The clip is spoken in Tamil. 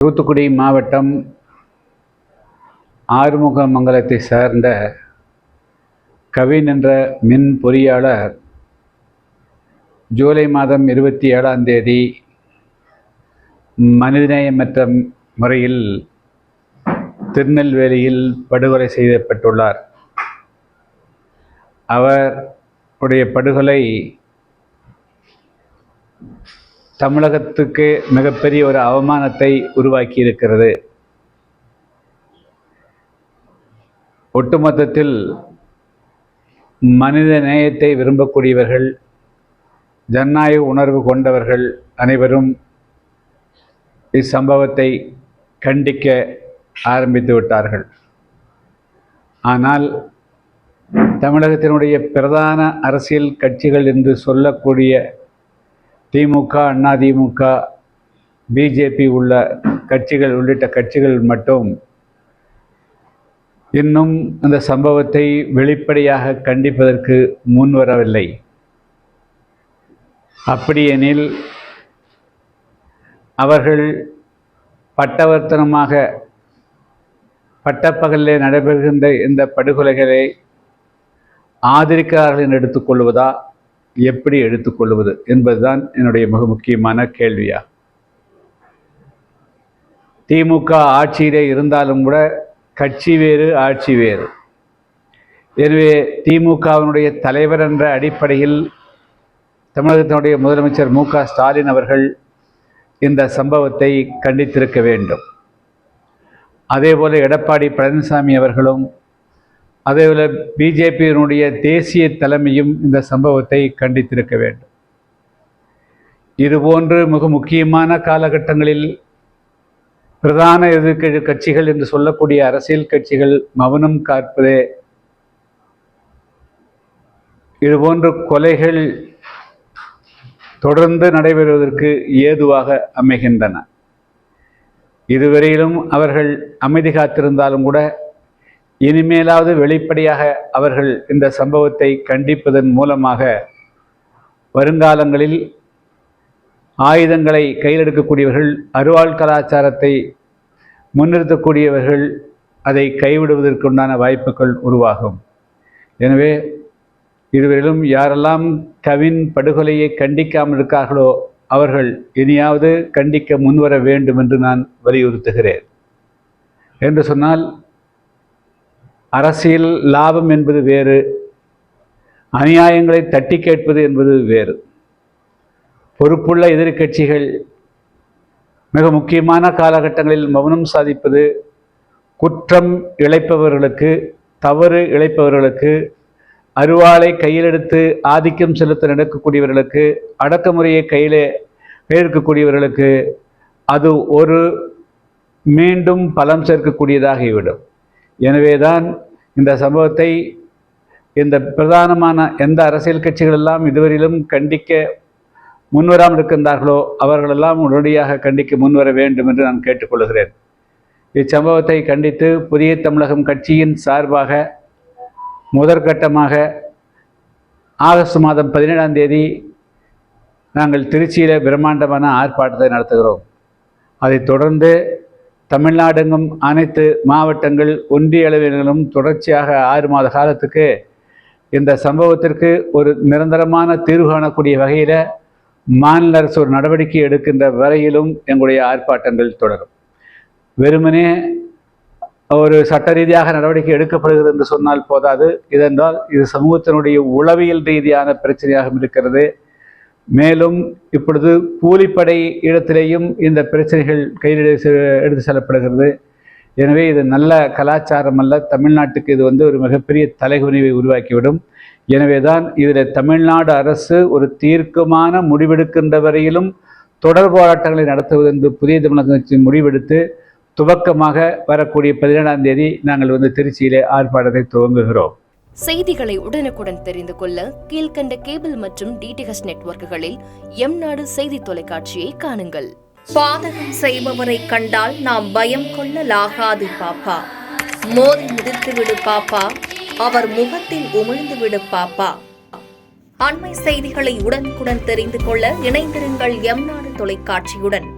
தூத்துக்குடி மாவட்டம் ஆறுமுகமங்கலத்தை சார்ந்த கவின் என்ற மின் பொறியாளர் ஜூலை மாதம் 27ஆம் தேதி மனிதநேயமற்ற முறையில் திருநெல்வேலியில் படுகொலை செய்யப்பட்டுள்ளார். அவருடைய படுகொலை தமிழகத்துக்கு மிகப்பெரிய ஒரு அவமானத்தை உருவாக்கி இருக்கிறது. ஒட்டுமொத்தத்தில் மனித நேயத்தை விரும்பக்கூடியவர்கள், ஜனநாயக உணர்வு கொண்டவர்கள் அனைவரும் இச்சம்பவத்தை கண்டிக்க ஆரம்பித்து விட்டார்கள். ஆனால் தமிழகத்தினுடைய பிரதான அரசியல் கட்சிகள் என்று சொல்லக்கூடிய திமுக, அதிமுக, பிஜேபி உள்ள கட்சிகள் உள்ளிட்ட கட்சிகள் மட்டும் இன்னும் அந்த சம்பவத்தை வெளிப்படையாக கண்டிப்பதற்கு முன்வரவில்லை. அப்படியெனில் அவர்கள் பட்டவர்த்தனமாக பட்டப்பகலில் நடைபெறுகின்ற இந்த படுகொலைகளை ஆதரிக்கிறார்கள் என்று எடுத்துக்கொள்வதா, எப்படி எடுத்துக்கொள்வது என்பதுதான் என்னுடைய மிக முக்கியமான கேள்வியா. திமுக ஆட்சியிலே இருந்தாலும் கூட கட்சி வேறு, ஆட்சி வேறு. எனவே திமுகவினுடைய தலைவர் என்ற அடிப்படையில் தமிழகத்தினுடைய முதலமைச்சர் மு.க.ஸ்டாலின் அவர்கள் இந்த சம்பவத்தை கண்டித்திருக்க வேண்டும். அதேபோல எடப்பாடி பழனிசாமி அவர்களும், அதேபோல பிஜேபியினுடைய தேசிய தலைமையும் இந்த சம்பவத்தை கண்டித்திருக்க வேண்டும். இதுபோன்று மிக முக்கியமான காலகட்டங்களில் பிரதான எதிர்க்கட்சி கட்சிகள் என்று சொல்லக்கூடிய அரசியல் கட்சிகள் மௌனம் காப்பதே இதுபோன்ற கொலைகள் தொடர்ந்து நடைபெறுவதற்கு ஏதுவாக அமைகின்றன. இதுவரையிலும் அவர்கள் அமைதி காத்திருந்தாலும் கூட இனிமேலாவது வெளிப்படையாக அவர்கள் இந்த சம்பவத்தை கண்டிப்பதன் மூலமாக வருங்காலங்களில் ஆயுதங்களை கையில் எடுக்கக்கூடியவர்கள், அருவாள் கலாச்சாரத்தை முன்னிறுத்தக்கூடியவர்கள் அதை கைவிடுவதற்குண்டான வாய்ப்புகள் உருவாகும். எனவே இதுவரையிலும் யாரெல்லாம் கவின் படுகொலையை கண்டிக்காமல் இருக்கார்களோ அவர்கள் இனியாவது கண்டிக்க முன்வர வேண்டும் என்று நான் வலியுறுத்துகிறேன். என்று சொன்னால் அரசியல் லாபம் என்பது வேறு, அநியாயங்களை தட்டி கேட்பது என்பது வேறு. பொறுப்புள்ள எதிர்க்கட்சிகள் மிக முக்கியமான காலகட்டங்களில் மௌனம் சாதிப்பது குற்றம் இழைப்பவர்களுக்கு, தவறு இழைப்பவர்களுக்கு, அருவாளை கையில் எடுத்து ஆதிக்கம் செலுத்த நடக்கக்கூடியவர்களுக்கு, அடக்குமுறையை கையில் எடுக்கக்கூடியவர்களுக்கு அது ஒரு மீண்டும் பலம் சேர்க்கக்கூடியதாகிவிடும். எனவேதான் இந்த சம்பவத்தை இந்த பிரதானமான எந்த அரசியல் கட்சிகள் எல்லாம் இதுவரையிலும் கண்டிக்க முன்வராமல் இருக்கின்றார்களோ அவர்களெல்லாம் உடனடியாக கண்டிக்க முன்வர வேண்டும் என்று நான் கேட்டுக்கொள்கிறேன். இச்சம்பவத்தை கண்டித்து புதிய தமிழகம் கட்சியின் சார்பாக முதற்கட்டமாக ஆகஸ்ட் மாதம் 17ஆம் தேதி நாங்கள் திருச்சியில் பிரம்மாண்டமான ஆர்ப்பாட்டத்தை நடத்துகிறோம். அதைத் தொடர்ந்து தமிழ்நாடெங்கும் அனைத்து மாவட்டங்கள், ஒன்றிய அளவிலும் தொடர்ச்சியாக 6 மாத காலத்துக்கு இந்த சம்பவத்திற்கு ஒரு நிரந்தரமான தீர்வு காணக்கூடிய வகையில் மாநில அரசு ஒரு நடவடிக்கை எடுக்கின்ற வரையிலும் எங்களுடைய ஆர்ப்பாட்டங்கள் தொடரும். வெறுமனே ஒரு சட்ட ரீதியாக நடவடிக்கை எடுக்கப்படுகிறது என்று சொன்னால் போதாது. இதென்றால் இது சமூகத்தினுடைய உளவியல் ரீதியான பிரச்சனையாக இருக்கிறது. மேலும் இப்பொழுது கூலிப்படை இடத்திலேயும் இந்த பிரச்சனைகள் கையில் எடுத்து செல்லப்படுகிறது. எனவே இது நல்ல கலாச்சாரம் அல்ல. தமிழ்நாட்டுக்கு இது ஒரு மிகப்பெரிய தலைகுனிவை உருவாக்கிவிடும். எனவே தான் இதில் தமிழ்நாடு அரசு ஒரு தீர்க்கமான முடிவெடுக்கின்ற வரையிலும் தொடர் போராட்டங்களை நடத்துவது என்று புதிய தமிழக கட்சி முடிவெடுத்து துவக்கமாக வரக்கூடிய 17ஆம் தேதி நாங்கள் திருச்சியிலே ஆர்ப்பாட்டத்தை துவங்குகிறோம். செய்திகளை உடனுக்குடன் தெரிந்து கொள்ள கீழ்கண்ட கேபிள் மற்றும் டிடிஹெச் நெட்வொர்க்குகளில் எம்நாடு செய்தி தொலைக்காட்சியை காணுங்கள். பாதகம் செய்பவரை கண்டால் நாம் பயம் கொள்ளலாகாது பாப்பா. மோதி மிதித்து விடு பாப்பா, அவர் முகத்தில் உமிழ்ந்து விடு பாப்பா. அண்மை செய்திகளை உடனுக்குடன் தெரிந்து கொள்ள இணைந்திருங்கள் எம்நாடு தொலைக்காட்சியுடன்.